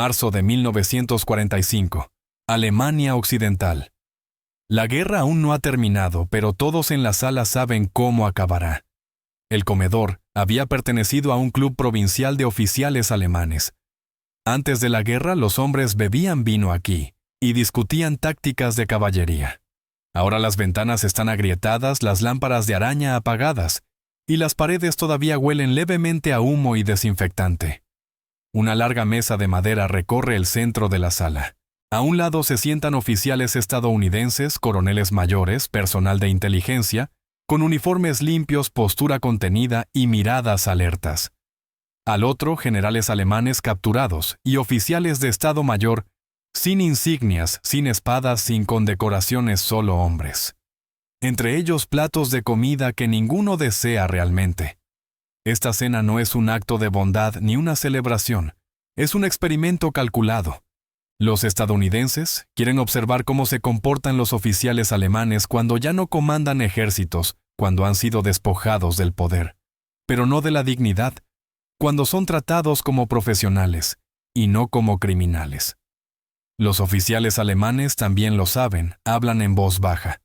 Marzo de 1945. Alemania Occidental. La guerra aún no ha terminado, pero todos en la sala saben cómo acabará. El comedor había pertenecido a un club provincial de oficiales alemanes. Antes de la guerra, los hombres bebían vino aquí y discutían tácticas de caballería. Ahora las ventanas están agrietadas, las lámparas de araña apagadas, y las paredes todavía huelen levemente a humo y desinfectante. Una larga mesa de madera recorre el centro de la sala. A un lado se sientan oficiales estadounidenses, coroneles mayores, personal de inteligencia, con uniformes limpios, postura contenida y miradas alertas. Al otro, generales alemanes capturados y oficiales de Estado Mayor, sin insignias, sin espadas, sin condecoraciones, solo hombres. Entre ellos platos de comida que ninguno desea realmente. Esta cena no es un acto de bondad ni una celebración, es un experimento calculado. Los estadounidenses quieren observar cómo se comportan los oficiales alemanes cuando ya no comandan ejércitos, cuando han sido despojados del poder, pero no de la dignidad, cuando son tratados como profesionales y no como criminales. Los oficiales alemanes también lo saben, hablan en voz baja.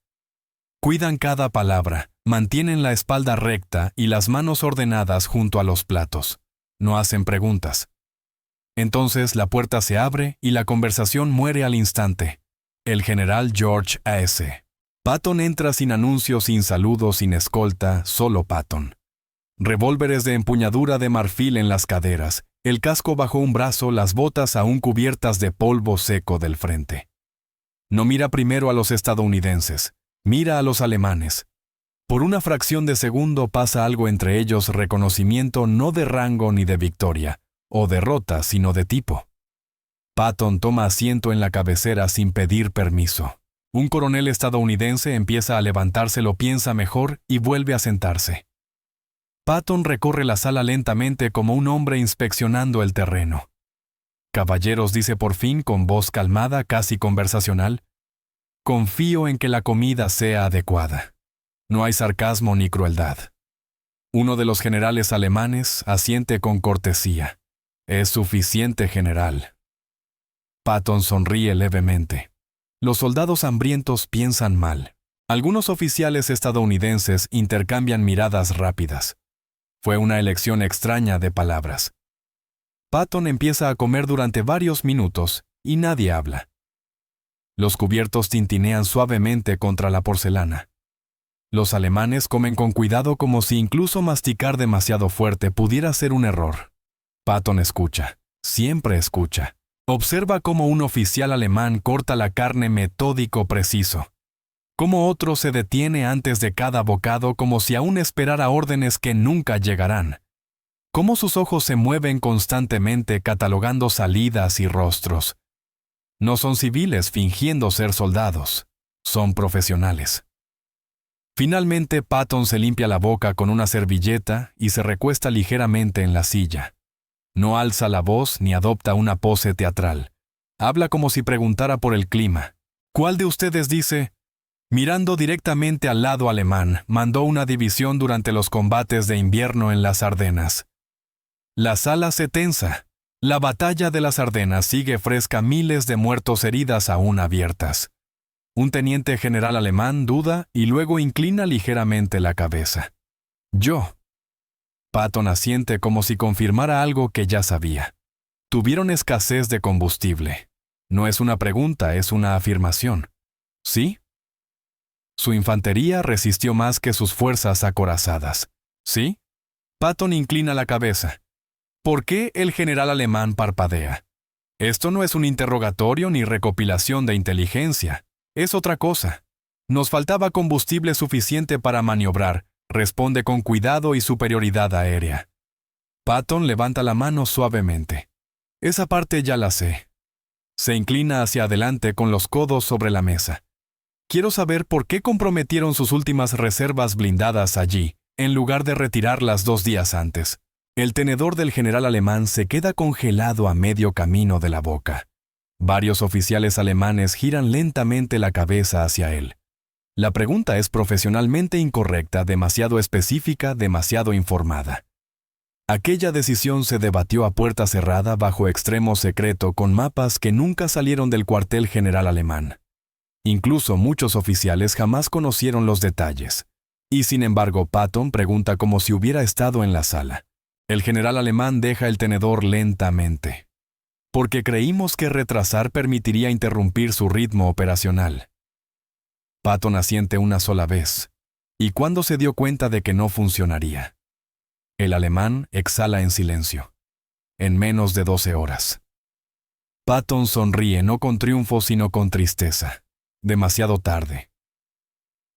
Cuidan cada palabra, mantienen la espalda recta y las manos ordenadas junto a los platos. No hacen preguntas. Entonces la puerta se abre y la conversación muere al instante. El general George A.S. Patton entra sin anuncio, sin saludo, sin escolta, solo Patton. Revólveres de empuñadura de marfil en las caderas, el casco bajo un brazo, las botas aún cubiertas de polvo seco del frente. No mira primero a los estadounidenses, mira a los alemanes. Por una fracción de segundo pasa algo entre ellos, reconocimiento no de rango ni de victoria, o derrota, sino de tipo. Patton toma asiento en la cabecera sin pedir permiso. Un coronel estadounidense empieza a levantarse, lo piensa mejor y vuelve a sentarse. Patton recorre la sala lentamente como un hombre inspeccionando el terreno. «Caballeros», dice por fin con voz calmada, casi conversacional, «confío en que la comida sea adecuada. No hay sarcasmo ni crueldad». Uno de los generales alemanes asiente con cortesía. «Es suficiente, general». Patton sonríe levemente. Los soldados hambrientos piensan mal. Algunos oficiales estadounidenses intercambian miradas rápidas. Fue una elección extraña de palabras. Patton empieza a comer durante varios minutos y nadie habla. Los cubiertos tintinean suavemente contra la porcelana. Los alemanes comen con cuidado como si incluso masticar demasiado fuerte pudiera ser un error. Patton escucha, siempre escucha. Observa cómo un oficial alemán corta la carne metódico preciso. Cómo otro se detiene antes de cada bocado como si aún esperara órdenes que nunca llegarán. Cómo sus ojos se mueven constantemente catalogando salidas y rostros. No son civiles fingiendo ser soldados, son profesionales. Finalmente Patton se limpia la boca con una servilleta y se recuesta ligeramente en la silla. No alza la voz ni adopta una pose teatral. Habla como si preguntara por el clima. ¿Cuál de ustedes dice? Mirando directamente al lado alemán, mandó una división durante los combates de invierno en las Ardenas. La sala se tensa. La batalla de las Ardenas sigue fresca, miles de muertos, heridas aún abiertas. Un teniente general alemán duda y luego inclina ligeramente la cabeza. Yo. Patton asiente como si confirmara algo que ya sabía. Tuvieron escasez de combustible. No es una pregunta, es una afirmación. ¿Sí? Su infantería resistió más que sus fuerzas acorazadas. ¿Sí? Patton inclina la cabeza. ¿Por qué el general alemán parpadea? Esto no es un interrogatorio ni recopilación de inteligencia. Es otra cosa. Nos faltaba combustible suficiente para maniobrar. Responde con cuidado y superioridad aérea. Patton levanta la mano suavemente. Esa parte ya la sé. Se inclina hacia adelante con los codos sobre la mesa. Quiero saber por qué comprometieron sus últimas reservas blindadas allí, en lugar de retirarlas 2 días antes. El tenedor del general alemán se queda congelado a medio camino de la boca. Varios oficiales alemanes giran lentamente la cabeza hacia él. La pregunta es profesionalmente incorrecta, demasiado específica, demasiado informada. Aquella decisión se debatió a puerta cerrada bajo extremo secreto con mapas que nunca salieron del cuartel general alemán. Incluso muchos oficiales jamás conocieron los detalles. Y sin embargo, Patton pregunta como si hubiera estado en la sala. El general alemán deja el tenedor lentamente. Porque creímos que retrasar permitiría interrumpir su ritmo operacional. Patton asiente una sola vez. ¿Y cuándo se dio cuenta de que no funcionaría? El alemán exhala en silencio. En menos de 12 horas. Patton sonríe no con triunfo sino con tristeza. Demasiado tarde.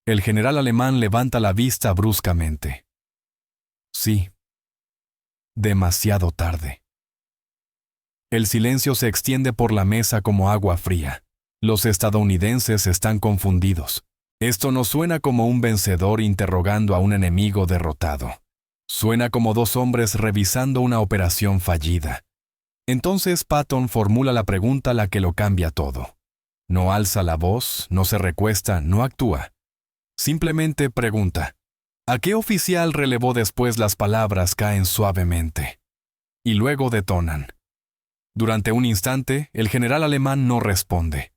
El general alemán levanta la vista bruscamente. Sí. Demasiado tarde. El silencio se extiende por la mesa como agua fría. Los estadounidenses están confundidos. Esto no suena como un vencedor interrogando a un enemigo derrotado. Suena como dos hombres revisando una operación fallida. Entonces Patton formula la pregunta la que lo cambia todo. No alza la voz, no se recuesta, no actúa. Simplemente pregunta. ¿A qué oficial relevó después las palabras caen suavemente? Y luego detonan. Durante un instante, el general alemán no responde.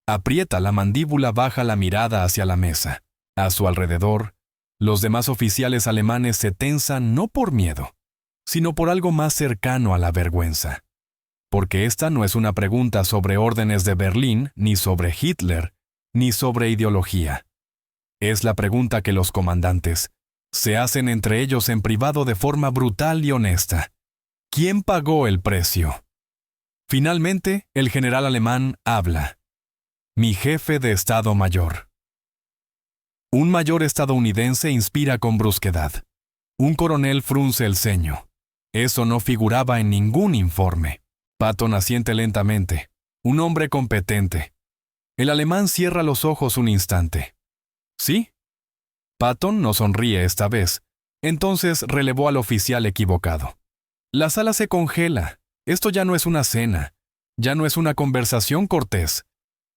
Aprieta la mandíbula, baja la mirada hacia la mesa. A su alrededor, los demás oficiales alemanes se tensan no por miedo, sino por algo más cercano a la vergüenza. Porque esta no es una pregunta sobre órdenes de Berlín, ni sobre Hitler, ni sobre ideología. Es la pregunta que los comandantes se hacen entre ellos en privado de forma brutal y honesta. ¿Quién pagó el precio? Finalmente, el general alemán habla. Mi jefe de Estado Mayor. Un mayor estadounidense inspira con brusquedad. Un coronel frunce el ceño. Eso no figuraba en ningún informe. Patton asiente lentamente. Un hombre competente. El alemán cierra los ojos un instante. ¿Sí? Patton no sonríe esta vez. Entonces relevó al oficial equivocado. La sala se congela. Esto ya no es una cena. Ya no es una conversación cortés.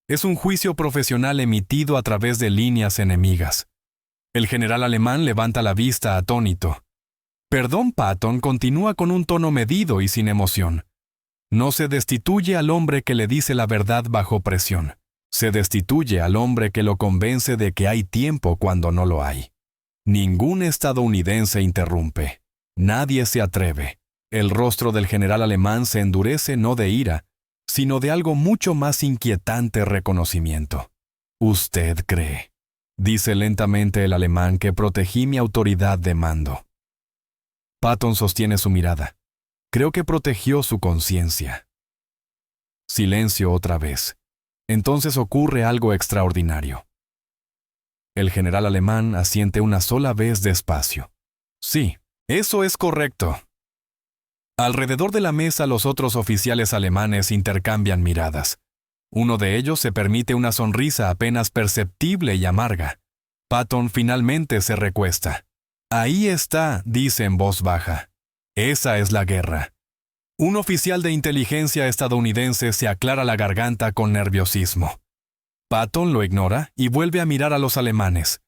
Es un juicio profesional emitido a través de líneas enemigas. El general alemán levanta la vista atónito. Perdón, Patton continúa con un tono medido y sin emoción. No se destituye al hombre que le dice la verdad bajo presión. Se destituye al hombre que lo convence de que hay tiempo cuando no lo hay. Ningún estadounidense interrumpe. Nadie se atreve. El rostro del general alemán se endurece no de ira, sino de algo mucho más inquietante reconocimiento. Usted cree, dice lentamente el alemán, que protegí mi autoridad de mando. Patton sostiene su mirada. Creo que protegió su conciencia. Silencio otra vez. Entonces ocurre algo extraordinario. El general alemán asiente una sola vez despacio. Sí, eso es correcto. Alrededor de la mesa los otros oficiales alemanes intercambian miradas. Uno de ellos se permite una sonrisa apenas perceptible y amarga. Patton finalmente se recuesta. Ahí está, dice en voz baja. Esa es la guerra. Un oficial de inteligencia estadounidense se aclara la garganta con nerviosismo. Patton lo ignora y vuelve a mirar a los alemanes.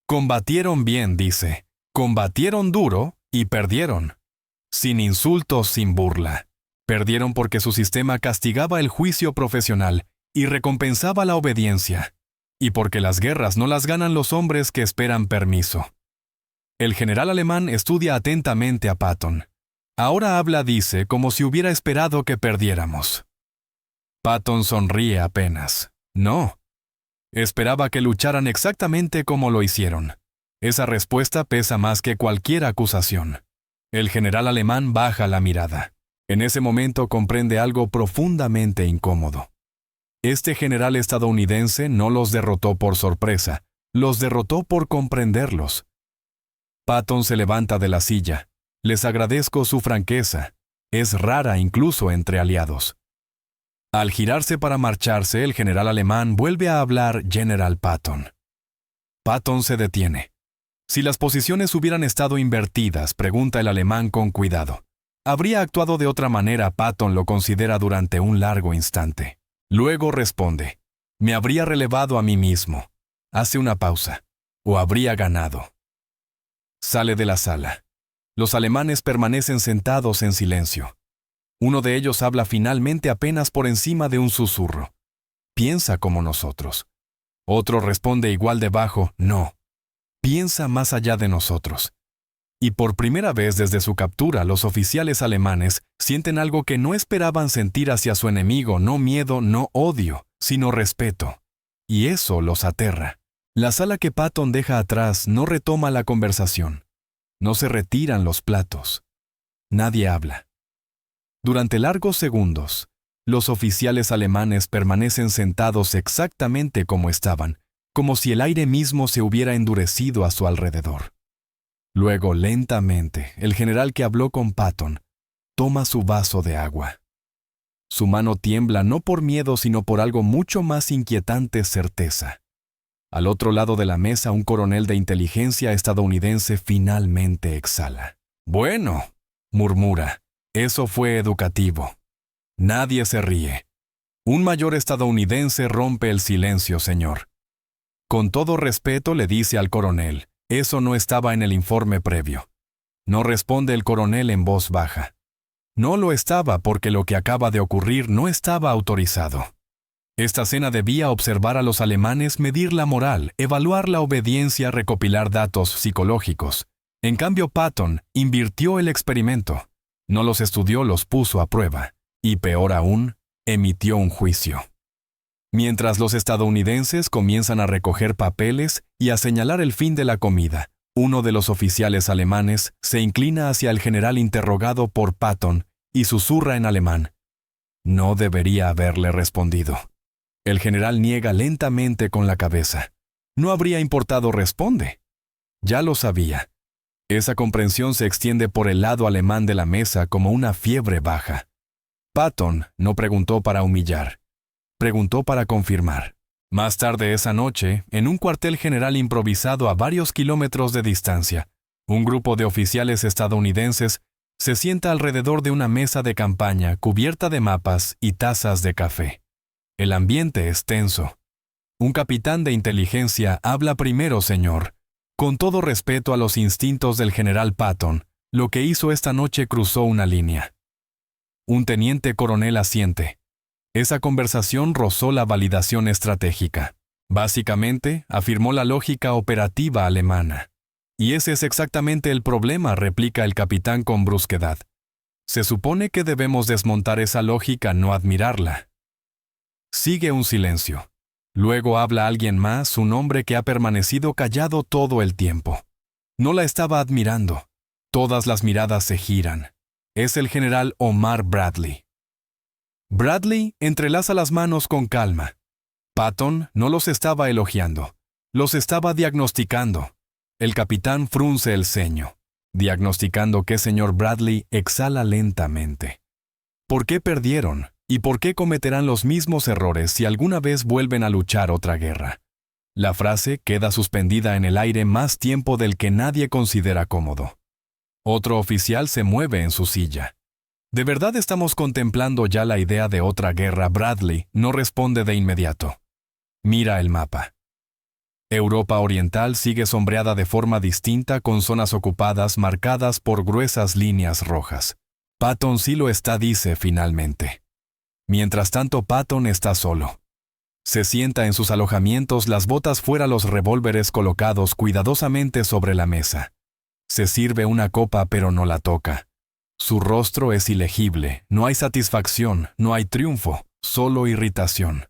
Combatieron bien, dice. Combatieron duro y perdieron. Sin insultos, sin burla. Perdieron porque su sistema castigaba el juicio profesional y recompensaba la obediencia. Y porque las guerras no las ganan los hombres que esperan permiso. El general alemán estudia atentamente a Patton. Ahora habla, dice, como si hubiera esperado que perdiéramos. Patton sonríe apenas. No. Esperaba que lucharan exactamente como lo hicieron. Esa respuesta pesa más que cualquier acusación. El general alemán baja la mirada. En ese momento comprende algo profundamente incómodo. Este general estadounidense no los derrotó por sorpresa, los derrotó por comprenderlos. Patton se levanta de la silla. Les agradezco su franqueza. Es rara incluso entre aliados. Al girarse para marcharse, el general alemán vuelve a hablar General Patton. Patton se detiene. Si las posiciones hubieran estado invertidas, pregunta el alemán con cuidado. Habría actuado de otra manera. Patton lo considera durante un largo instante. Luego responde. Me habría relevado a mí mismo. Hace una pausa. O habría ganado. Sale de la sala. Los alemanes permanecen sentados en silencio. Uno de ellos habla finalmente apenas por encima de un susurro. Piensa como nosotros. Otro responde igual de bajo, no. Piensa más allá de nosotros. Y por primera vez desde su captura, los oficiales alemanes sienten algo que no esperaban sentir hacia su enemigo, no miedo, no odio, sino respeto. Y eso los aterra. La sala que Patton deja atrás no retoma la conversación. No se retiran los platos. Nadie habla. Durante largos segundos, los oficiales alemanes permanecen sentados exactamente como estaban, como si el aire mismo se hubiera endurecido a su alrededor. Luego, lentamente, el general que habló con Patton toma su vaso de agua. Su mano tiembla no por miedo, sino por algo mucho más inquietante: certeza. Al otro lado de la mesa, un coronel de inteligencia estadounidense finalmente exhala. «Bueno», murmura, «eso fue educativo». Nadie se ríe. Un mayor estadounidense rompe el silencio, señor. Con todo respeto le dice al coronel, «Eso no estaba en el informe previo». No responde el coronel en voz baja. No lo estaba porque lo que acaba de ocurrir no estaba autorizado. Esta cena debía observar a los alemanes medir la moral, evaluar la obediencia, recopilar datos psicológicos. En cambio, Patton invirtió el experimento. No los estudió, los puso a prueba. Y peor aún, emitió un juicio. Mientras los estadounidenses comienzan a recoger papeles y a señalar el fin de la comida, uno de los oficiales alemanes se inclina hacia el general interrogado por Patton y susurra en alemán. No debería haberle respondido. El general niega lentamente con la cabeza. No habría importado, responde. Ya lo sabía. Esa comprensión se extiende por el lado alemán de la mesa como una fiebre baja. Patton no preguntó para humillar. Preguntó para confirmar. Más tarde esa noche, en un cuartel general improvisado a varios kilómetros de distancia, un grupo de oficiales estadounidenses se sienta alrededor de una mesa de campaña cubierta de mapas y tazas de café. El ambiente es tenso. Un capitán de inteligencia habla primero, señor. Con todo respeto a los instintos del general Patton, lo que hizo esta noche cruzó una línea. Un teniente coronel asiente. Esa conversación rozó la validación estratégica. Básicamente, afirmó la lógica operativa alemana. Y ese es exactamente el problema, replica el capitán con brusquedad. Se supone que debemos desmontar esa lógica, no admirarla. Sigue un silencio. Luego habla alguien más, un hombre que ha permanecido callado todo el tiempo. No la estaba admirando. Todas las miradas se giran. Es el general Omar Bradley. Bradley entrelaza las manos con calma. Patton no los estaba elogiando. Los estaba diagnosticando. El capitán frunce el ceño. ¿Diagnosticando qué, señor Bradley? Exhala lentamente. ¿Por qué perdieron? ¿Y por qué cometerán los mismos errores si alguna vez vuelven a luchar otra guerra? La frase queda suspendida en el aire más tiempo del que nadie considera cómodo. Otro oficial se mueve en su silla. ¿De verdad estamos contemplando ya la idea de otra guerra? Bradley no responde de inmediato. Mira el mapa. Europa Oriental sigue sombreada de forma distinta con zonas ocupadas marcadas por gruesas líneas rojas. Patton sí lo está, dice finalmente. Mientras tanto, Patton está solo. Se sienta en sus alojamientos, las botas fuera, los revólveres colocados cuidadosamente sobre la mesa. Se sirve una copa pero no la toca. Su rostro es ilegible, no hay satisfacción, no hay triunfo, solo irritación.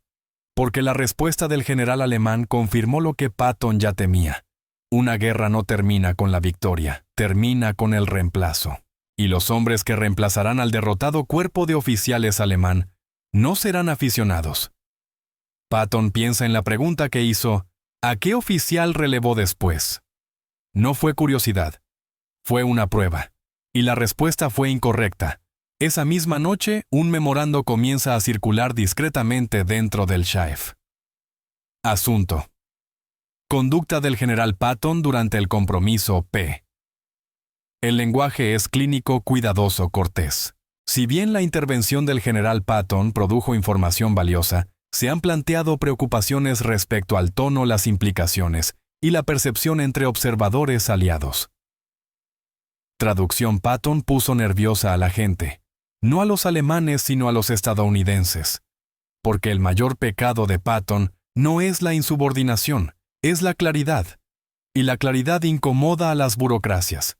Porque la respuesta del general alemán confirmó lo que Patton ya temía. Una guerra no termina con la victoria, termina con el reemplazo. Y los hombres que reemplazarán al derrotado cuerpo de oficiales alemán no serán aficionados. Patton piensa en la pregunta que hizo, ¿a qué oficial relevó después? No fue curiosidad, fue una prueba. Y la respuesta fue incorrecta. Esa misma noche, un memorando comienza a circular discretamente dentro del SHAEF. Asunto. Conducta del general Patton durante el compromiso P. El lenguaje es clínico, cuidadoso, cortés. Si bien la intervención del general Patton produjo información valiosa, se han planteado preocupaciones respecto al tono, las implicaciones y la percepción entre observadores aliados. Traducción: Patton puso nerviosa a la gente, no a los alemanes sino a los estadounidenses. Porque el mayor pecado de Patton no es la insubordinación, es la claridad. Y la claridad incomoda a las burocracias.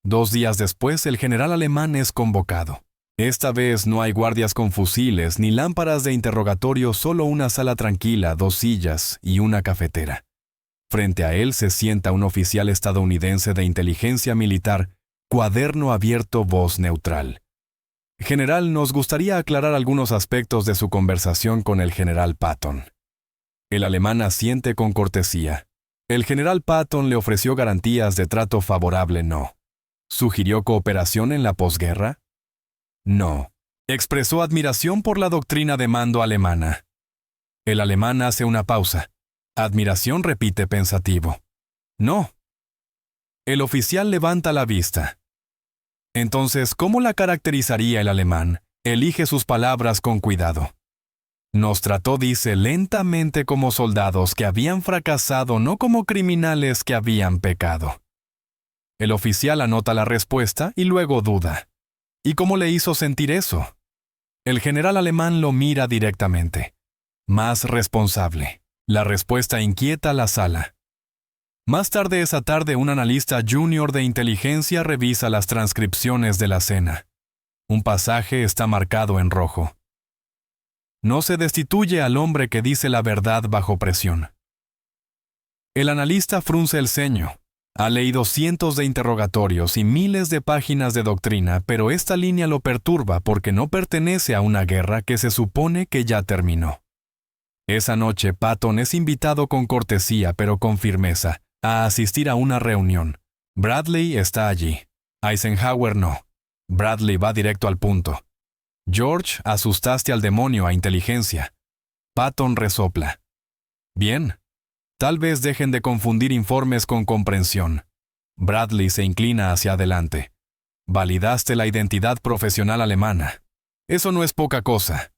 2 días después, el general alemán es convocado. Esta vez no hay guardias con fusiles ni lámparas de interrogatorio, solo una sala tranquila, 2 sillas y una cafetera. Frente a él se sienta un oficial estadounidense de inteligencia militar, cuaderno abierto, voz neutral. General, nos gustaría aclarar algunos aspectos de su conversación con el general Patton. El alemán asiente con cortesía. El general Patton le ofreció garantías de trato favorable, no. ¿Sugirió cooperación en la posguerra? No. Expresó admiración por la doctrina de mando alemana. El alemán hace una pausa. Admiración, repite pensativo. No. El oficial levanta la vista. Entonces, ¿cómo la caracterizaría el alemán? Elige sus palabras con cuidado. Nos trató, dice, lentamente como soldados que habían fracasado, no como criminales que habían pecado. El oficial anota la respuesta y luego duda. ¿Y cómo le hizo sentir eso? El general alemán lo mira directamente. Más responsable. La respuesta inquieta la sala. Más tarde esa tarde, un analista junior de inteligencia revisa las transcripciones de la cena. Un pasaje está marcado en rojo. No se destituye al hombre que dice la verdad bajo presión. El analista frunce el ceño. Ha leído cientos de interrogatorios y miles de páginas de doctrina, pero esta línea lo perturba porque no pertenece a una guerra que se supone que ya terminó. Esa noche, Patton es invitado con cortesía, pero con firmeza, a asistir a una reunión. Bradley está allí. Eisenhower no. Bradley va directo al punto. George, asustaste al demonio a inteligencia. Patton resopla. Bien. Tal vez dejen de confundir informes con comprensión. Bradley se inclina hacia adelante. Validaste la identidad profesional alemana. Eso no es poca cosa.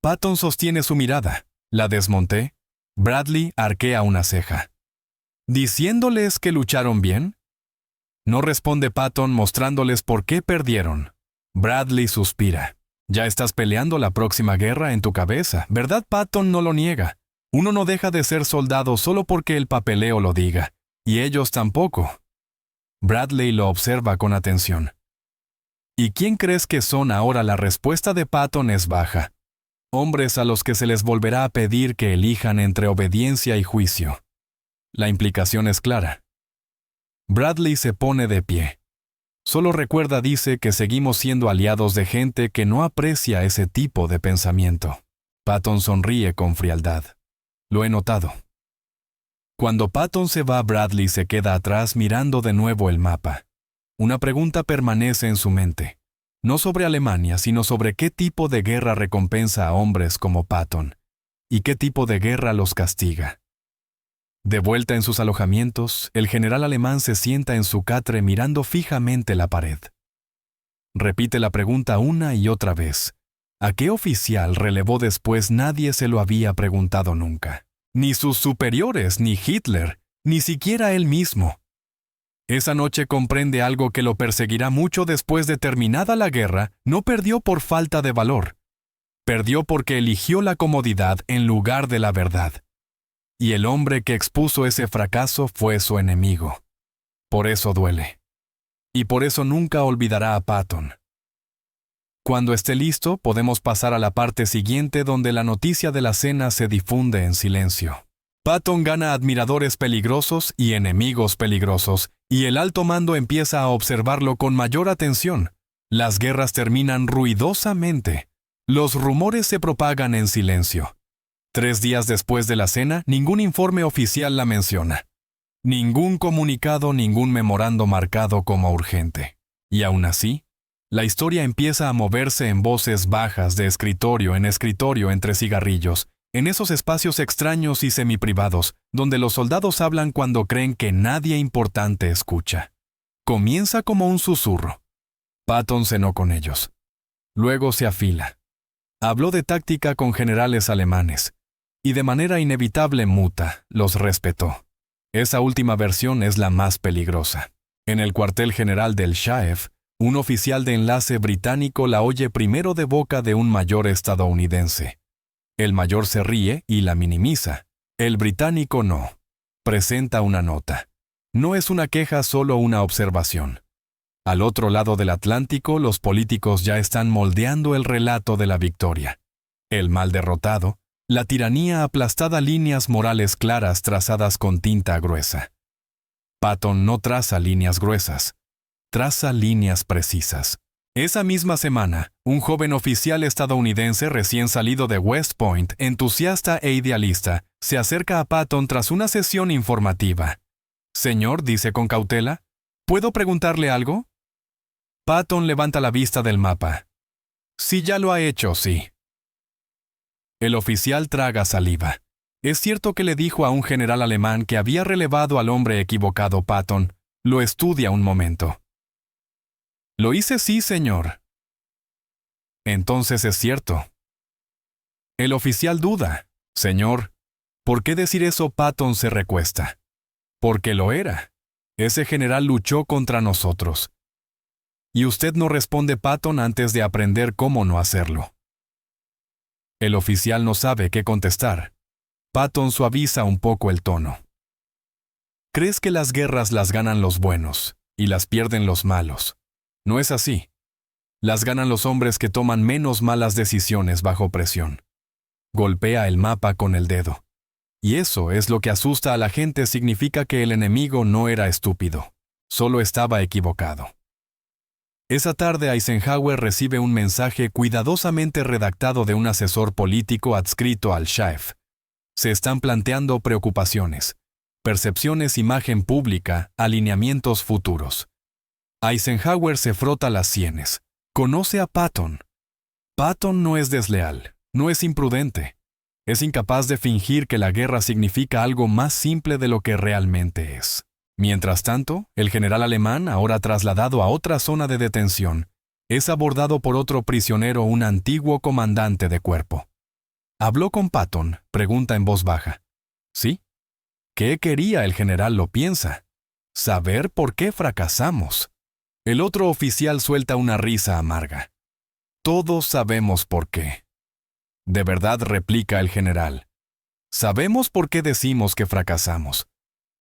Patton sostiene su mirada. ¿La desmonté? Bradley arquea una ceja. ¿Diciéndoles que lucharon bien? No responde Patton, mostrándoles por qué perdieron. Bradley suspira. Ya estás peleando la próxima guerra en tu cabeza, ¿verdad? Patton no lo niega. Uno no deja de ser soldado solo porque el papeleo lo diga, y ellos tampoco. Bradley lo observa con atención. ¿Y quién crees que son ahora? La respuesta de Patton es baja. Hombres a los que se les volverá a pedir que elijan entre obediencia y juicio. La implicación es clara. Bradley se pone de pie. Solo recuerda, dice, que seguimos siendo aliados de gente que no aprecia ese tipo de pensamiento. Patton sonríe con frialdad. Lo he notado. Cuando Patton se va, Bradley se queda atrás mirando de nuevo el mapa. Una pregunta permanece en su mente. No sobre Alemania, sino sobre qué tipo de guerra recompensa a hombres como Patton, y qué tipo de guerra los castiga. De vuelta en sus alojamientos, el general alemán se sienta en su catre mirando fijamente la pared. Repite la pregunta una y otra vez. ¿A qué oficial relevó después? Nadie se lo había preguntado nunca. Ni sus superiores, ni Hitler, ni siquiera él mismo. Esa noche comprende algo que lo perseguirá mucho después de terminada la guerra. No perdió por falta de valor. Perdió porque eligió la comodidad en lugar de la verdad. Y el hombre que expuso ese fracaso fue su enemigo. Por eso duele. Y por eso nunca olvidará a Patton. Cuando esté listo, podemos pasar a la parte siguiente donde la noticia de la cena se difunde en silencio. Patton gana admiradores peligrosos y enemigos peligrosos, y el alto mando empieza a observarlo con mayor atención. Las guerras terminan ruidosamente. Los rumores se propagan en silencio. 3 días después de la cena, ningún informe oficial la menciona. Ningún comunicado, ningún memorando marcado como urgente. Y aún así, la historia empieza a moverse en voces bajas de escritorio en escritorio entre cigarrillos, en esos espacios extraños y semiprivados, donde los soldados hablan cuando creen que nadie importante escucha. Comienza como un susurro. Patton cenó con ellos. Luego se afila. Habló de táctica con generales alemanes, y de manera inevitable muta, los respetó. Esa última versión es la más peligrosa. En el cuartel general del SHAEF, un oficial de enlace británico la oye primero de boca de un mayor estadounidense. El mayor se ríe y la minimiza. El británico no. Presenta una nota. No es una queja, solo una observación. Al otro lado del Atlántico, los políticos ya están moldeando el relato de la victoria. El mal derrotado, la tiranía aplastada, líneas morales claras trazadas con tinta gruesa. Patton no traza líneas gruesas, traza líneas precisas. Esa misma semana, un joven oficial estadounidense recién salido de West Point, entusiasta e idealista, se acerca a Patton tras una sesión informativa. «Señor», dice con cautela, «¿puedo preguntarle algo?» Patton levanta la vista del mapa. «Sí, ya lo ha hecho, sí». El oficial traga saliva. Es cierto que le dijo a un general alemán que había relevado al hombre equivocado. Patton lo estudia un momento. «Lo hice, sí, señor». «Entonces es cierto». El oficial duda. «Señor, ¿por qué decir eso?» Patton se recuesta. «Porque lo era. Ese general luchó contra nosotros». «Y usted no responde», Patton, antes de aprender cómo no hacerlo. El oficial no sabe qué contestar. Patton suaviza un poco el tono. «¿Crees que las guerras las ganan los buenos y las pierden los malos? No es así. Las ganan los hombres que toman menos malas decisiones bajo presión». Golpea el mapa con el dedo. Y eso es lo que asusta a la gente. Significa que el enemigo no era estúpido, solo estaba equivocado. Esa tarde Eisenhower recibe un mensaje cuidadosamente redactado de un asesor político adscrito al SHAEF. Se están planteando preocupaciones, percepciones, imagen pública, alineamientos futuros. Eisenhower se frota las sienes. Conoce a Patton. Patton no es desleal, no es imprudente. Es incapaz de fingir que la guerra significa algo más simple de lo que realmente es. Mientras tanto, el general alemán, ahora trasladado a otra zona de detención, es abordado por otro prisionero, un antiguo comandante de cuerpo. «¿Habló con Patton?», pregunta en voz baja. «Sí». «¿Qué quería el general?», lo piensa. «Saber por qué fracasamos». El otro oficial suelta una risa amarga. «Todos sabemos por qué». «¿De verdad?», replica el general. «Sabemos por qué decimos que fracasamos.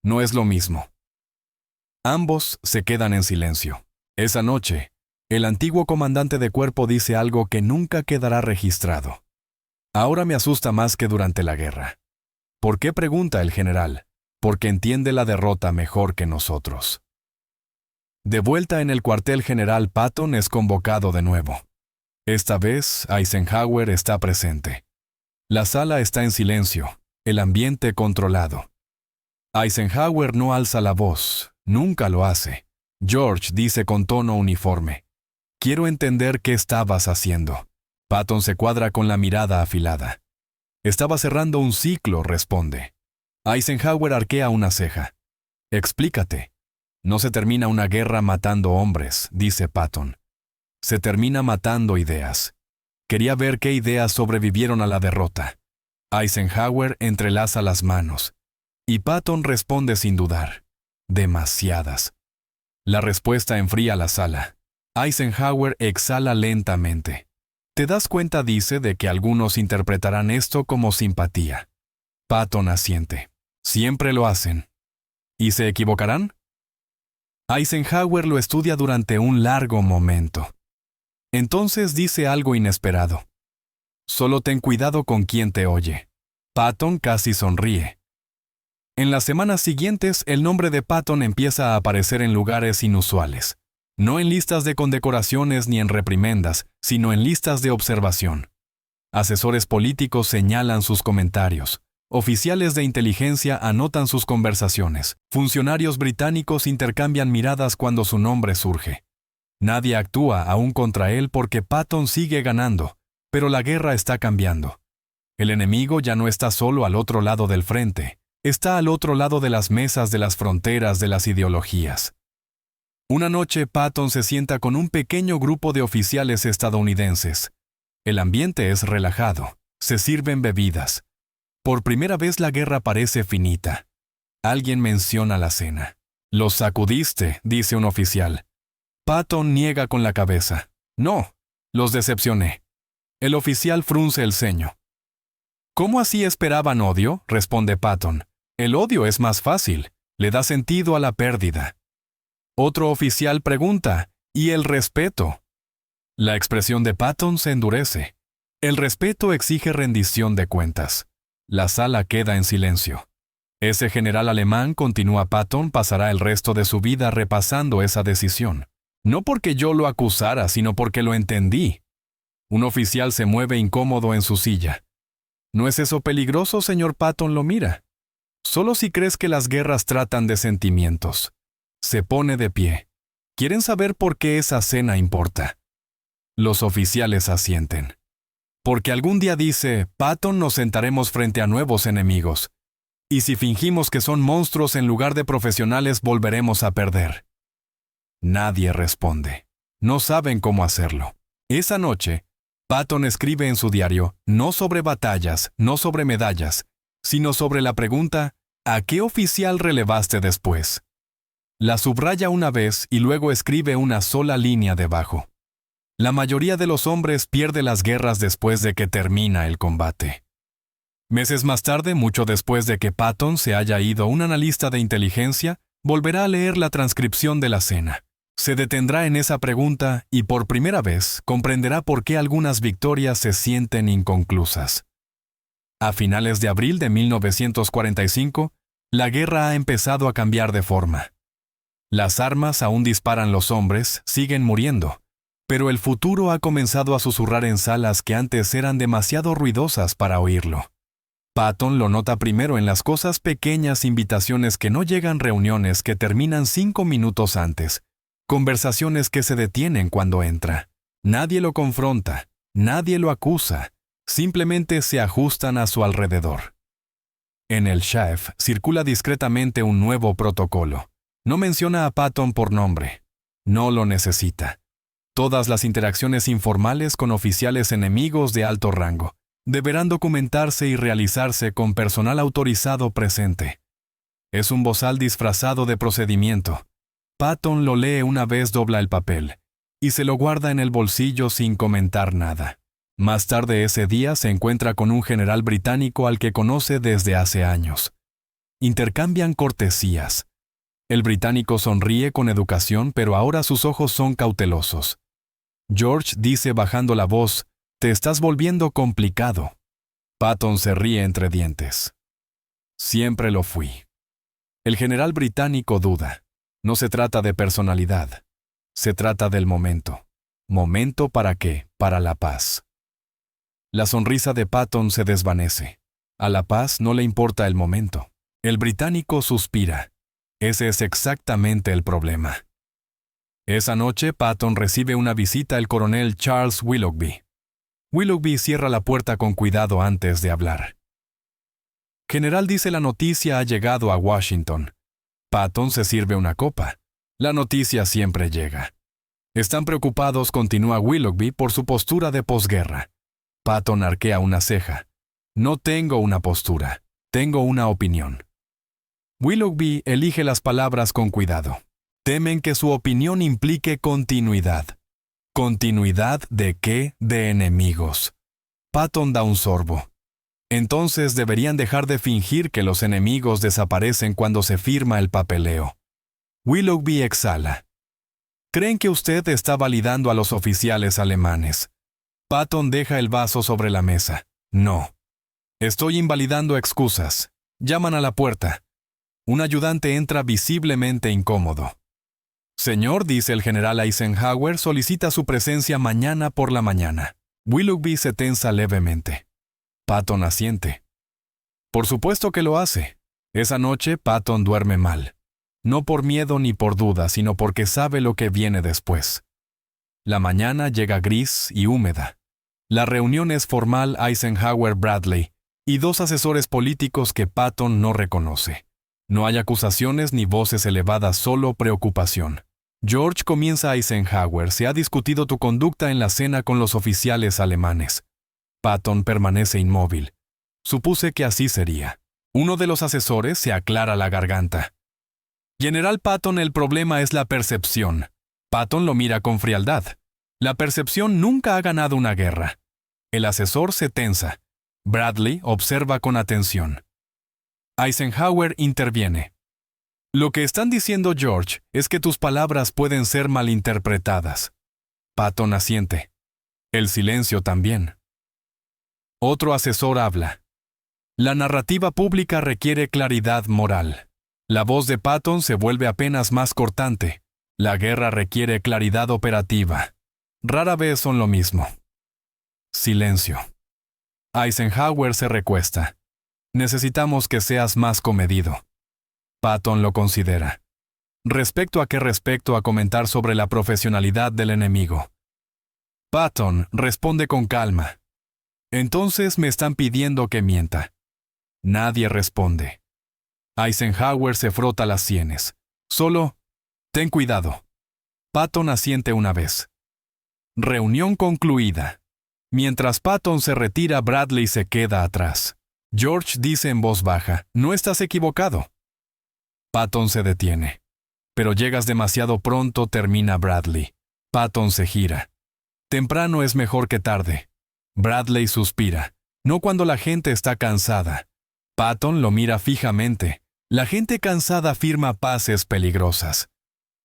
No es lo mismo». Ambos se quedan en silencio. Esa noche, el antiguo comandante de cuerpo dice algo que nunca quedará registrado. «Ahora me asusta más que durante la guerra». «¿Por qué?», pregunta el general. «Porque entiende la derrota mejor que nosotros». De vuelta en el cuartel general, Patton es convocado de nuevo. Esta vez, Eisenhower está presente. La sala está en silencio, el ambiente controlado. Eisenhower no alza la voz, nunca lo hace. «George», dice con tono uniforme, «quiero entender qué estabas haciendo». Patton se cuadra con la mirada afilada. «Estaba cerrando un ciclo», responde. Eisenhower arquea una ceja. «Explícate». «No se termina una guerra matando hombres», dice Patton. «Se termina matando ideas». Quería ver qué ideas sobrevivieron a la derrota. Eisenhower entrelaza las manos. Y Patton responde sin dudar. «Demasiadas». La respuesta enfría la sala. Eisenhower exhala lentamente. «¿Te das cuenta?», dice, «de que algunos interpretarán esto como simpatía». Patton asiente. «Siempre lo hacen». «¿Y se equivocarán?». Eisenhower lo estudia durante un largo momento. Entonces dice algo inesperado. «Solo ten cuidado con quién te oye». Patton casi sonríe. En las semanas siguientes, el nombre de Patton empieza a aparecer en lugares inusuales. No en listas de condecoraciones ni en reprimendas, sino en listas de observación. Asesores políticos señalan sus comentarios. Oficiales de inteligencia anotan sus conversaciones. Funcionarios británicos intercambian miradas cuando su nombre surge. Nadie actúa aún contra él porque Patton sigue ganando, pero la guerra está cambiando. El enemigo ya no está solo al otro lado del frente, está al otro lado de las mesas, de las fronteras, de las ideologías. Una noche Patton se sienta con un pequeño grupo de oficiales estadounidenses. El ambiente es relajado, se sirven bebidas. Por primera vez la guerra parece finita. Alguien menciona la cena. Los sacudiste, dice un oficial. Patton niega con la cabeza. No, los decepcioné. El oficial frunce el ceño. ¿Cómo así esperaban odio?, responde Patton. El odio es más fácil, le da sentido a la pérdida. Otro oficial pregunta, ¿y el respeto? La expresión de Patton se endurece. El respeto exige rendición de cuentas. La sala queda en silencio. Ese general alemán, continúa Patton, pasará el resto de su vida repasando esa decisión. No porque yo lo acusara, sino porque lo entendí. Un oficial se mueve incómodo en su silla. ¿No es eso peligroso, señor Patton? Lo mira. Solo si crees que las guerras tratan de sentimientos. Se pone de pie. ¿Quieren saber por qué esa cena importa? Los oficiales asienten. Porque algún día, dice Patton, nos sentaremos frente a nuevos enemigos. Y si fingimos que son monstruos en lugar de profesionales, volveremos a perder. Nadie responde. No saben cómo hacerlo. Esa noche, Patton escribe en su diario, no sobre batallas, no sobre medallas, sino sobre la pregunta, ¿a qué oficial relevaste después? La subraya una vez y luego escribe una sola línea debajo. La mayoría de los hombres pierde las guerras después de que termina el combate. Meses más tarde, mucho después de que Patton se haya ido, un analista de inteligencia volverá a leer la transcripción de la cena. Se detendrá en esa pregunta y por primera vez comprenderá por qué algunas victorias se sienten inconclusas. A finales de abril de 1945, la guerra ha empezado a cambiar de forma. Las armas aún disparan, los hombres siguen muriendo, pero el futuro ha comenzado a susurrar en salas que antes eran demasiado ruidosas para oírlo. Patton lo nota primero en las cosas pequeñas, invitaciones que no llegan, reuniones que terminan 5 minutos antes, conversaciones que se detienen cuando entra. Nadie lo confronta, nadie lo acusa, simplemente se ajustan a su alrededor. En el SHAEF circula discretamente un nuevo protocolo. No menciona a Patton por nombre. No lo necesita. Todas las interacciones informales con oficiales enemigos de alto rango deberán documentarse y realizarse con personal autorizado presente. Es un bozal disfrazado de procedimiento. Patton lo lee una vez, dobla el papel y se lo guarda en el bolsillo sin comentar nada. Más tarde ese día se encuentra con un general británico al que conoce desde hace años. Intercambian cortesías. El británico sonríe con educación, pero ahora sus ojos son cautelosos. George dice bajando la voz, «Te estás volviendo complicado». Patton se ríe entre dientes. Siempre lo fui. El general británico duda. No se trata de personalidad. Se trata del momento. ¿Momento para qué? Para la paz. La sonrisa de Patton se desvanece. A la paz no le importa el momento. El británico suspira. Ese es exactamente el problema. Esa noche, Patton recibe una visita del coronel Charles Willoughby. Willoughby cierra la puerta con cuidado antes de hablar. General, dice, la noticia ha llegado a Washington. Patton se sirve una copa. La noticia siempre llega. Están preocupados, continúa Willoughby, por su postura de posguerra. Patton arquea una ceja. No tengo una postura, tengo una opinión. Willoughby elige las palabras con cuidado. Temen que su opinión implique continuidad. ¿Continuidad de qué? De enemigos. Patton da un sorbo. Entonces deberían dejar de fingir que los enemigos desaparecen cuando se firma el papeleo. Willoughby exhala. ¿Creen que usted está validando a los oficiales alemanes? Patton deja el vaso sobre la mesa. No. Estoy invalidando excusas. Llaman a la puerta. Un ayudante entra visiblemente incómodo. Señor, dice el general Eisenhower, solicita su presencia mañana por la mañana. Willoughby se tensa levemente. Patton asiente. Por supuesto que lo hace. Esa noche Patton duerme mal. No por miedo ni por duda, sino porque sabe lo que viene después. La mañana llega gris y húmeda. La reunión es formal, Eisenhower-Bradley y 2 asesores políticos que Patton no reconoce. No hay acusaciones ni voces elevadas, solo preocupación. George, comienza Eisenhower, se ha discutido tu conducta en la cena con los oficiales alemanes. Patton permanece inmóvil. Supuse que así sería. Uno de los asesores se aclara la garganta. General Patton, el problema es la percepción. Patton lo mira con frialdad. La percepción nunca ha ganado una guerra. El asesor se tensa. Bradley observa con atención. Eisenhower interviene. Lo que están diciendo, George, es que tus palabras pueden ser malinterpretadas. Patton asiente. El silencio también. Otro asesor habla. La narrativa pública requiere claridad moral. La voz de Patton se vuelve apenas más cortante. La guerra requiere claridad operativa. Rara vez son lo mismo. Silencio. Eisenhower se recuesta. Necesitamos que seas más comedido. Patton lo considera. ¿Respecto a comentar sobre la profesionalidad del enemigo? Patton responde con calma. Entonces me están pidiendo que mienta. Nadie responde. Eisenhower se frota las sienes. Solo, ten cuidado. Patton asiente una vez. Reunión concluida. Mientras Patton se retira, Bradley se queda atrás. George dice en voz baja, no estás equivocado. Patton se detiene. Pero llegas demasiado pronto, termina Bradley. Patton se gira. Temprano es mejor que tarde. Bradley suspira. No cuando la gente está cansada. Patton lo mira fijamente. La gente cansada firma paces peligrosas.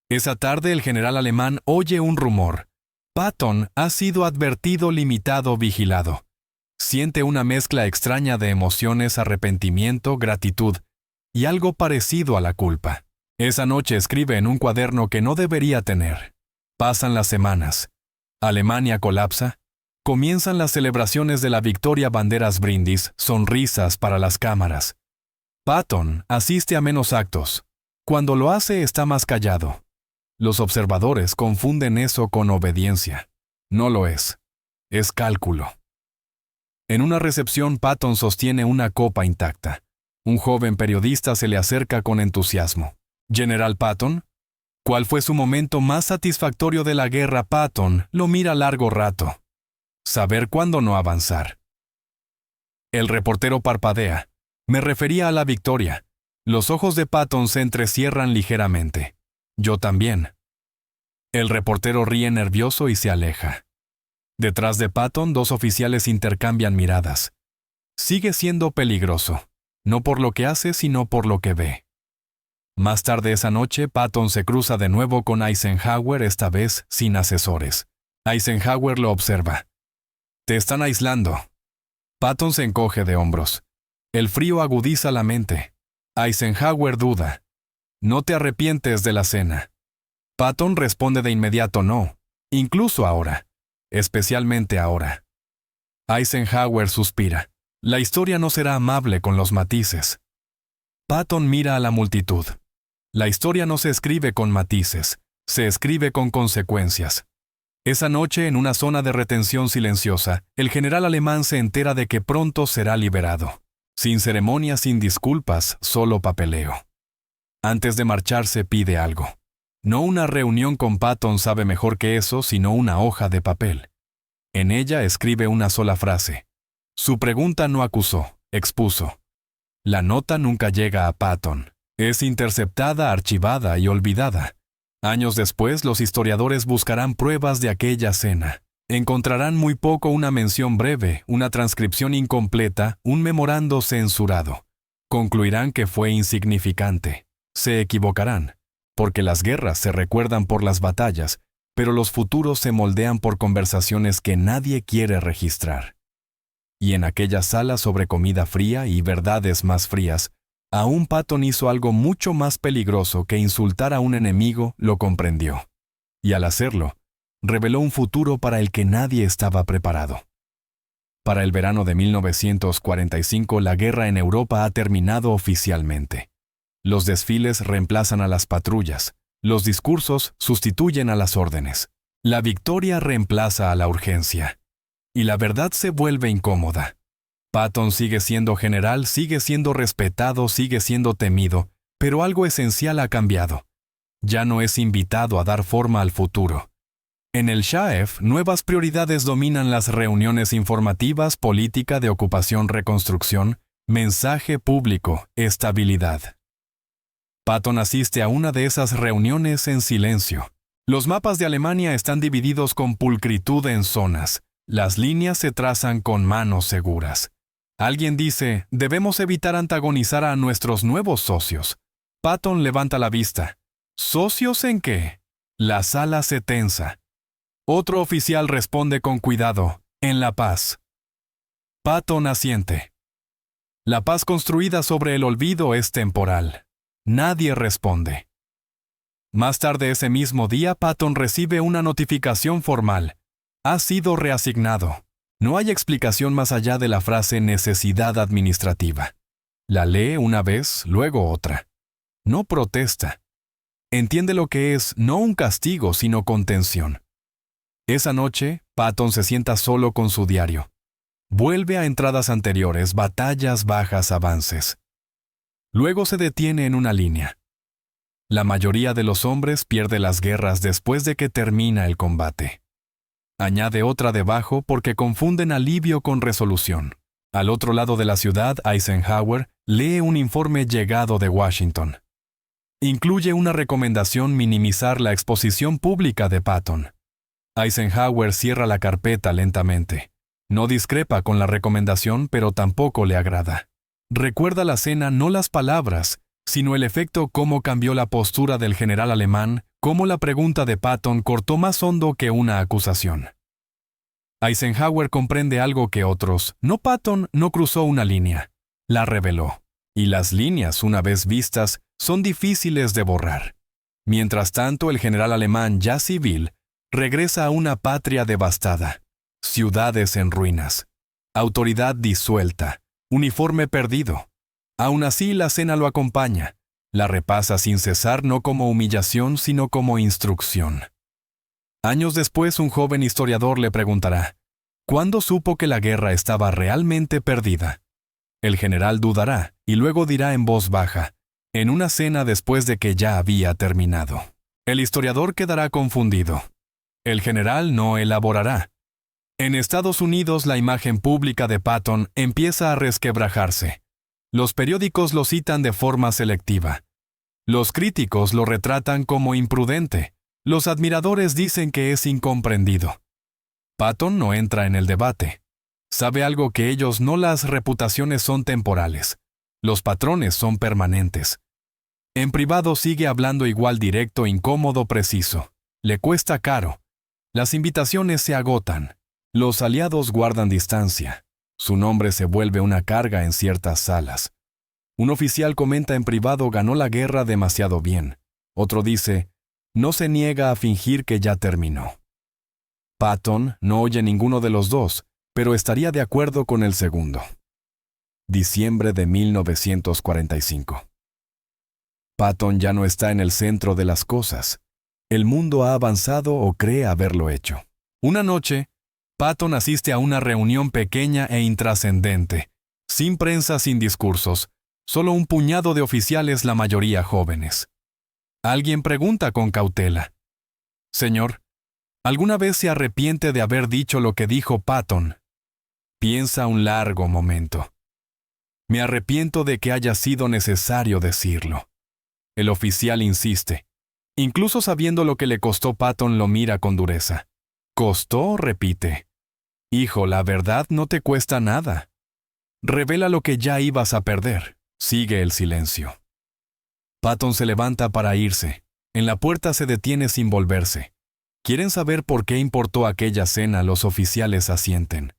Esa tarde el general alemán oye un rumor. Patton ha sido advertido, limitado, vigilado. Siente una mezcla extraña de emociones, arrepentimiento, gratitud y algo parecido a la culpa. Esa noche escribe en un cuaderno que no debería tener. Pasan las semanas. Alemania colapsa. Comienzan las celebraciones de la victoria, banderas, brindis, sonrisas para las cámaras. Patton asiste a menos actos. Cuando lo hace está más callado. Los observadores confunden eso con obediencia. No lo es. Es cálculo. En una recepción, Patton sostiene una copa intacta. Un joven periodista se le acerca con entusiasmo. «¿General Patton? ¿Cuál fue su momento más satisfactorio de la guerra?» Patton lo mira largo rato. Saber cuándo no avanzar. El reportero parpadea. Me refería a la victoria. Los ojos de Patton se entrecierran ligeramente. Yo también. El reportero ríe nervioso y se aleja. Detrás de Patton, dos oficiales intercambian miradas. Sigue siendo peligroso, no por lo que hace, sino por lo que ve. Más tarde esa noche, Patton se cruza de nuevo con Eisenhower, esta vez sin asesores. Eisenhower lo observa. «Te están aislando». Patton se encoge de hombros. El frío agudiza la mente. Eisenhower duda. «¿No te arrepientes de la cena?» Patton responde de inmediato no, incluso ahora. Especialmente ahora. Eisenhower suspira. La historia no será amable con los matices. Patton mira a la multitud. La historia no se escribe con matices, se escribe con consecuencias. Esa noche, en una zona de retención silenciosa, el general alemán se entera de que pronto será liberado. Sin ceremonia, sin disculpas, solo papeleo. Antes de marcharse pide algo. No una reunión con Patton sabe mejor que eso, sino una hoja de papel. En ella escribe una sola frase. Su pregunta no acusó, expuso. La nota nunca llega a Patton. Es interceptada, archivada y olvidada. Años después, los historiadores buscarán pruebas de aquella cena. Encontrarán muy poco, una mención breve, una transcripción incompleta, un memorando censurado. Concluirán que fue insignificante. Se equivocarán. Porque las guerras se recuerdan por las batallas, pero los futuros se moldean por conversaciones que nadie quiere registrar. Y en aquella sala sobre comida fría y verdades más frías, aún Patton hizo algo mucho más peligroso que insultar a un enemigo, lo comprendió. Y al hacerlo, reveló un futuro para el que nadie estaba preparado. Para el verano de 1945, la guerra en Europa ha terminado oficialmente. Los desfiles reemplazan a las patrullas. Los discursos sustituyen a las órdenes. La victoria reemplaza a la urgencia. Y la verdad se vuelve incómoda. Patton sigue siendo general, sigue siendo respetado, sigue siendo temido, pero algo esencial ha cambiado. Ya no es invitado a dar forma al futuro. En el SHAEF, nuevas prioridades dominan las reuniones informativas, política de ocupación, reconstrucción, mensaje público, estabilidad. Patton asiste a una de esas reuniones en silencio. Los mapas de Alemania están divididos con pulcritud en zonas. Las líneas se trazan con manos seguras. Alguien dice, debemos evitar antagonizar a nuestros nuevos socios. Patton levanta la vista. ¿Socios en qué? La sala se tensa. Otro oficial responde con cuidado, en la paz. Patton asiente. La paz construida sobre el olvido es temporal. Nadie responde. Más tarde ese mismo día, Patton recibe una notificación formal. Ha sido reasignado. No hay explicación más allá de la frase necesidad administrativa. La lee una vez, luego otra. No protesta. Entiende lo que es no un castigo, sino contención. Esa noche, Patton se sienta solo con su diario. Vuelve a entradas anteriores, batallas, bajas, avances. Luego se detiene en una línea. La mayoría de los hombres pierde las guerras después de que termina el combate. Añade otra debajo porque confunden alivio con resolución. Al otro lado de la ciudad, Eisenhower lee un informe llegado de Washington. Incluye una recomendación minimizar la exposición pública de Patton. Eisenhower cierra la carpeta lentamente. No discrepa con la recomendación, pero tampoco le agrada. Recuerda la cena, no las palabras, sino el efecto cómo cambió la postura del general alemán, cómo la pregunta de Patton cortó más hondo que una acusación. Eisenhower comprende algo que otros. No, Patton no cruzó una línea, la reveló. Y las líneas, una vez vistas, son difíciles de borrar. Mientras tanto, el general alemán, ya civil, regresa a una patria devastada. Ciudades en ruinas. Autoridad disuelta. Uniforme perdido. Aún así, la cena lo acompaña. La repasa sin cesar, no como humillación, sino como instrucción. Años después, un joven historiador le preguntará, ¿cuándo supo que la guerra estaba realmente perdida? El general dudará, y luego dirá en voz baja, en una cena después de que ya había terminado. El historiador quedará confundido. El general no elaborará. En Estados Unidos, la imagen pública de Patton empieza a resquebrajarse. Los periódicos lo citan de forma selectiva. Los críticos lo retratan como imprudente. Los admiradores dicen que es incomprendido. Patton no entra en el debate. Sabe algo que ellos no, las reputaciones son temporales. Los patrones son permanentes. En privado sigue hablando igual directo, incómodo, preciso. Le cuesta caro. Las invitaciones se agotan. Los aliados guardan distancia. Su nombre se vuelve una carga en ciertas salas. Un oficial comenta en privado, ganó la guerra demasiado bien. Otro dice, no se niega a fingir que ya terminó. Patton no oye ninguno de los dos, pero estaría de acuerdo con el segundo. Diciembre de 1945. Patton ya no está en el centro de las cosas. El mundo ha avanzado o cree haberlo hecho. Una noche, Patton asiste a una reunión pequeña e intrascendente, sin prensa, sin discursos, solo un puñado de oficiales, la mayoría jóvenes. Alguien pregunta con cautela, «Señor, ¿alguna vez se arrepiente de haber dicho lo que dijo Patton?» Piensa un largo momento. «Me arrepiento de que haya sido necesario decirlo». El oficial insiste. Incluso sabiendo lo que le costó, Patton lo mira con dureza. «¿Costó?», repite. «Hijo, la verdad no te cuesta nada. Revela lo que ya ibas a perder». Sigue el silencio. Patton se levanta para irse. En la puerta se detiene sin volverse. ¿Quieren saber por qué importó aquella cena? Los oficiales asienten.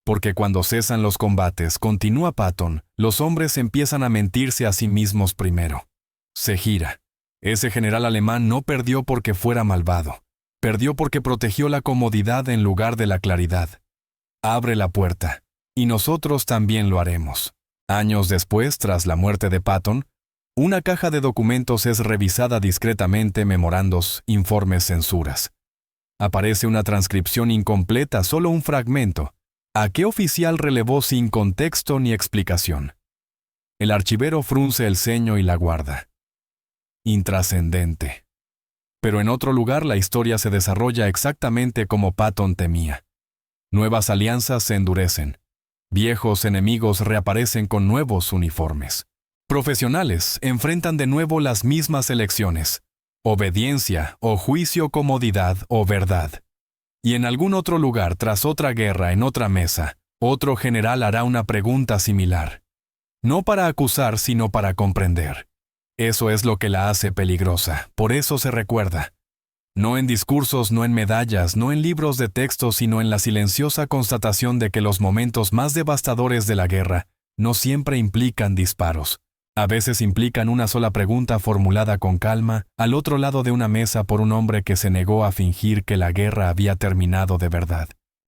Porque cuando cesan los combates, continúa Patton, los hombres empiezan a mentirse a sí mismos primero. Se gira. Ese general alemán no perdió porque fuera malvado. Perdió porque protegió la comodidad en lugar de la claridad. Abre la puerta. Y nosotros también lo haremos. Años después, tras la muerte de Patton, una caja de documentos es revisada discretamente, memorandos, informes, censuras. Aparece una transcripción incompleta, solo un fragmento. ¿A qué oficial relevó sin contexto ni explicación? El archivero frunce el ceño y la guarda. Intrascendente. Pero en otro lugar la historia se desarrolla exactamente como Patton temía. Nuevas alianzas se endurecen. Viejos enemigos reaparecen con nuevos uniformes. Profesionales enfrentan de nuevo las mismas elecciones: obediencia o juicio, comodidad o verdad. Y en algún otro lugar, tras otra guerra, en otra mesa, otro general hará una pregunta similar. No para acusar, sino para comprender. Eso es lo que la hace peligrosa, por eso se recuerda. No en discursos, no en medallas, no en libros de texto, sino en la silenciosa constatación de que los momentos más devastadores de la guerra no siempre implican disparos. A veces implican una sola pregunta formulada con calma al otro lado de una mesa por un hombre que se negó a fingir que la guerra había terminado de verdad.